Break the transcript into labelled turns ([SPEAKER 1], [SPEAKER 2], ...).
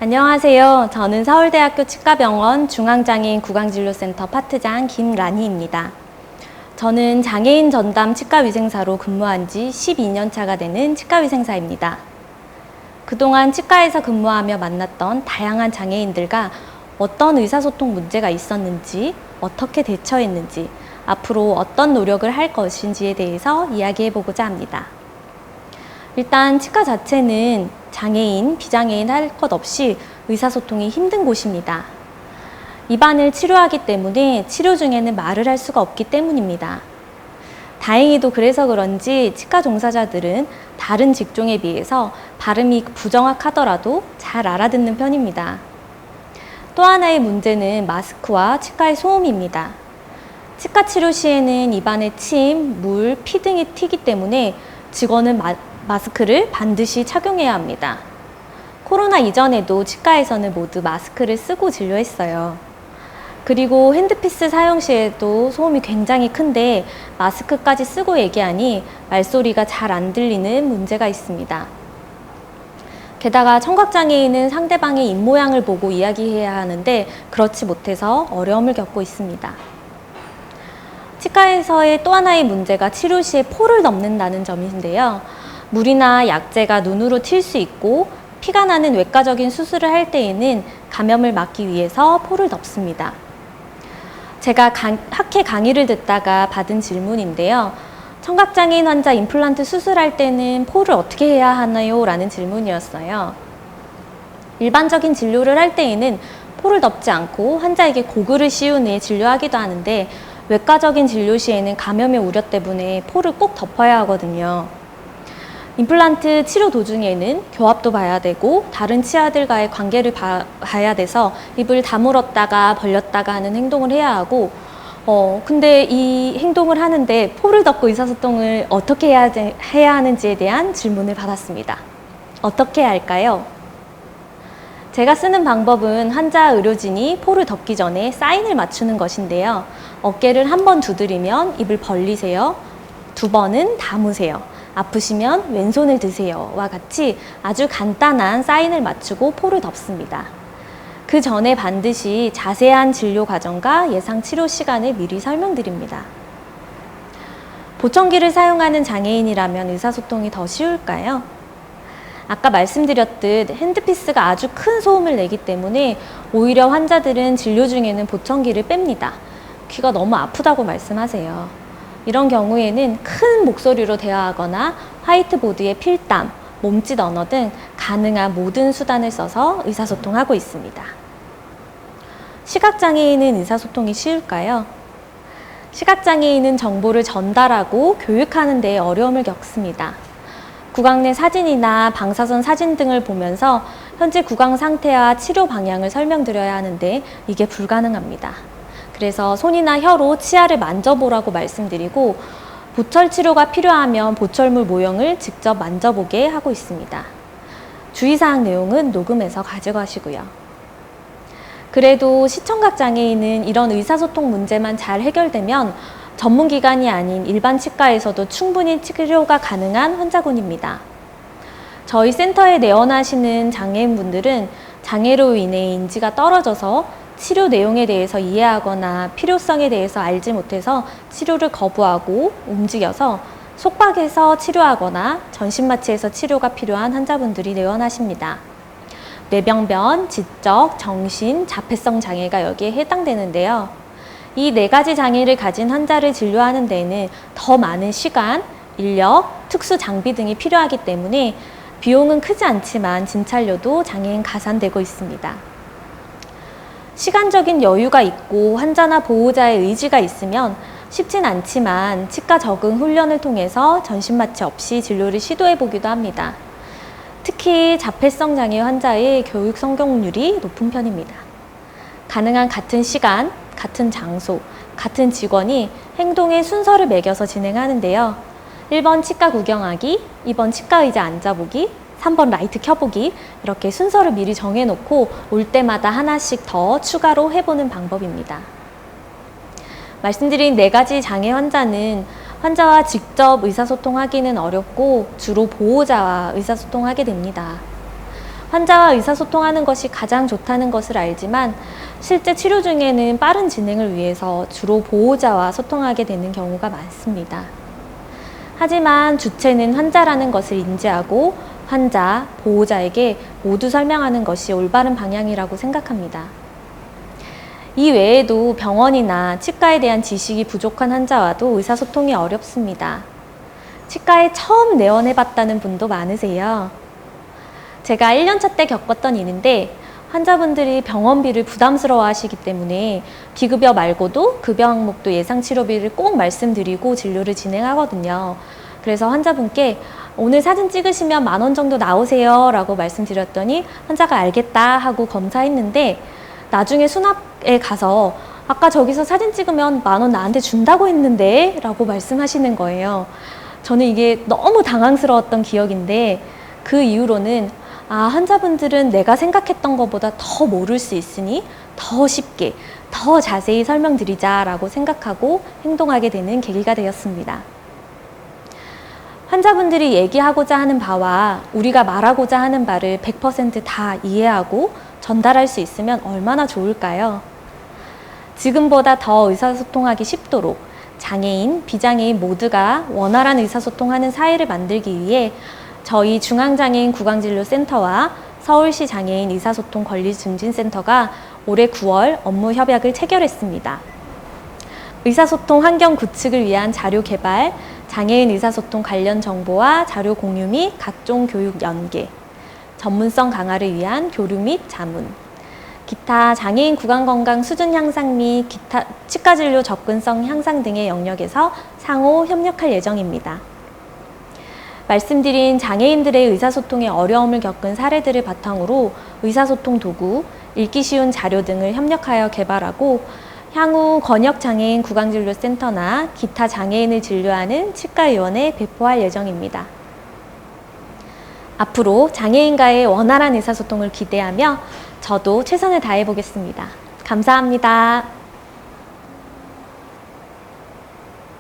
[SPEAKER 1] 안녕하세요. 저는 서울대학교 치과병원 중앙장애인 구강진료센터 파트장 김란희입니다. 저는 장애인 전담 치과위생사로 근무한 지 12년 차가 되는 치과위생사입니다. 그동안 치과에서 근무하며 만났던 다양한 장애인들과 어떤 의사소통 문제가 있었는지, 어떻게 대처했는지, 앞으로 어떤 노력을 할 것인지에 대해서 이야기해보고자 합니다. 일단 치과 자체는 장애인, 비장애인 할 것 없이 의사소통이 힘든 곳입니다. 입안을 치료하기 때문에 치료 중에는 말을 할 수가 없기 때문입니다. 다행히도 그래서 그런지 치과 종사자들은 다른 직종에 비해서 발음이 부정확하더라도 잘 알아듣는 편입니다. 또 하나의 문제는 마스크와 치과의 소음입니다. 치과 치료 시에는 입안에 침, 물, 피 등이 튀기 때문에 직원은 마스크를 반드시 착용해야 합니다. 코로나 이전에도 치과에서는 모두 마스크를 쓰고 진료했어요. 그리고 핸드피스 사용 시에도 소음이 굉장히 큰데 마스크까지 쓰고 얘기하니 말소리가 잘 안 들리는 문제가 있습니다. 게다가 청각장애인은 상대방의 입모양을 보고 이야기해야 하는데 그렇지 못해서 어려움을 겪고 있습니다. 치과에서의 또 하나의 문제가 치료 시에 포를 덮는다는 점인데요. 물이나 약재가 눈으로 튈 수 있고 피가 나는 외과적인 수술을 할 때에는 감염을 막기 위해서 포를 덮습니다. 제가 학회 강의를 듣다가 받은 질문인데요. 청각장애인 환자 임플란트 수술할 때는 포를 어떻게 해야 하나요? 라는 질문이었어요. 일반적인 진료를 할 때에는 포를 덮지 않고 환자에게 고글을 씌운 후에 진료하기도 하는데 외과적인 진료 시에는 감염의 우려 때문에 포를 꼭 덮어야 하거든요. 임플란트 치료 도중에는 교합도 봐야 되고 다른 치아들과의 관계를 봐야 돼서 입을 다물었다가 벌렸다가 하는 행동을 해야 하고 근데 이 행동을 하는데 포를 덮고 의사소통을 어떻게 해야 하는지에 대한 질문을 받았습니다. 어떻게 해야 할까요? 제가 쓰는 방법은 환자 의료진이 포를 덮기 전에 사인을 맞추는 것인데요. 어깨를 한 번 두드리면 입을 벌리세요. 2번은 다무세요. 아프시면 왼손을 드세요와 같이 아주 간단한 사인을 맞추고 포를 덮습니다. 그 전에 반드시 자세한 진료 과정과 예상 치료 시간을 미리 설명드립니다. 보청기를 사용하는 장애인이라면 의사소통이 더 쉬울까요? 아까 말씀드렸듯 핸드피스가 아주 큰 소음을 내기 때문에 오히려 환자들은 진료 중에는 보청기를 뺍니다. 귀가 너무 아프다고 말씀하세요. 이런 경우에는 큰 목소리로 대화하거나 화이트보드에 필담, 몸짓 언어 등 가능한 모든 수단을 써서 의사소통하고 있습니다. 시각장애인은 의사소통이 쉬울까요? 시각장애인은 정보를 전달하고 교육하는 데 어려움을 겪습니다. 구강 내 사진이나 방사선 사진 등을 보면서 현재 구강 상태와 치료 방향을 설명드려야 하는데 이게 불가능합니다. 그래서 손이나 혀로 치아를 만져보라고 말씀드리고 보철 치료가 필요하면 보철물 모형을 직접 만져보게 하고 있습니다. 주의사항 내용은 녹음해서 가져가시고요. 그래도 시청각 장애인은 이런 의사소통 문제만 잘 해결되면 전문기관이 아닌 일반 치과에서도 충분히 치료가 가능한 환자군입니다. 저희 센터에 내원하시는 장애인분들은 장애로 인해 인지가 떨어져서 치료 내용에 대해서 이해하거나 필요성에 대해서 알지 못해서 치료를 거부하고 움직여서 속박해서 치료하거나 전신마취에서 치료가 필요한 환자분들이 내원하십니다. 뇌병변, 지적, 정신, 자폐성 장애가 여기에 해당되는데요. 이 4가지 장애를 가진 환자를 진료하는 데에는 더 많은 시간, 인력, 특수 장비 등이 필요하기 때문에 비용은 크지 않지만 진찰료도 장애인 가산되고 있습니다. 시간적인 여유가 있고 환자나 보호자의 의지가 있으면 쉽진 않지만 치과 적응 훈련을 통해서 전신마취 없이 진료를 시도해 보기도 합니다. 특히 자폐성 장애 환자의 교육 성공률이 높은 편입니다. 가능한 같은 시간, 같은 장소, 같은 직원이 행동의 순서를 매겨서 진행하는데요. 1번 치과 구경하기, 2번 치과 의자 앉아보기, 3번 라이트 켜보기 이렇게 순서를 미리 정해놓고 올 때마다 하나씩 더 추가로 해보는 방법입니다. 말씀드린 4가지 장애 환자는 환자와 직접 의사소통하기는 어렵고 주로 보호자와 의사소통하게 됩니다. 환자와 의사소통하는 것이 가장 좋다는 것을 알지만 실제 치료 중에는 빠른 진행을 위해서 주로 보호자와 소통하게 되는 경우가 많습니다. 하지만 주체는 환자라는 것을 인지하고 환자, 보호자에게 모두 설명하는 것이 올바른 방향이라고 생각합니다. 이 외에도 병원이나 치과에 대한 지식이 부족한 환자와도 의사소통이 어렵습니다. 치과에 처음 내원해봤다는 분도 많으세요. 제가 1년차 때 겪었던 일인데 환자분들이 병원비를 부담스러워 하시기 때문에 비급여 말고도 급여 항목도 예상 치료비를 꼭 말씀드리고 진료를 진행하거든요. 그래서 환자분께 오늘 사진 찍으시면 10,000원 정도 나오세요 라고 말씀드렸더니 환자가 알겠다 하고 검사했는데 나중에 수납에 가서 아까 저기서 사진 찍으면 10,000원 나한테 준다고 했는데 라고 말씀하시는 거예요. 저는 이게 너무 당황스러웠던 기억인데 그 이후로는 환자분들은 내가 생각했던 것보다 더 모를 수 있으니 더 쉽게, 더 자세히 설명드리자라고 생각하고 행동하게 되는 계기가 되었습니다. 환자분들이 얘기하고자 하는 바와 우리가 말하고자 하는 바를 100% 다 이해하고 전달할 수 있으면 얼마나 좋을까요? 지금보다 더 의사소통하기 쉽도록 장애인, 비장애인 모두가 원활한 의사소통하는 사회를 만들기 위해 저희 중앙장애인 구강진료센터와 서울시 장애인 의사소통 권리증진센터가 올해 9월 업무 협약을 체결했습니다. 의사소통 환경 구축을 위한 자료 개발, 장애인 의사소통 관련 정보와 자료 공유 및 각종 교육 연계, 전문성 강화를 위한 교류 및 자문, 기타 장애인 구강건강 수준 향상 및 기타 치과진료 접근성 향상 등의 영역에서 상호 협력할 예정입니다. 말씀드린 장애인들의 의사소통에 어려움을 겪은 사례들을 바탕으로 의사소통 도구, 읽기 쉬운 자료 등을 협력하여 개발하고 향후 권역장애인 구강진료센터나 기타 장애인을 진료하는 치과의원에 배포할 예정입니다. 앞으로 장애인과의 원활한 의사소통을 기대하며 저도 최선을 다해보겠습니다. 감사합니다.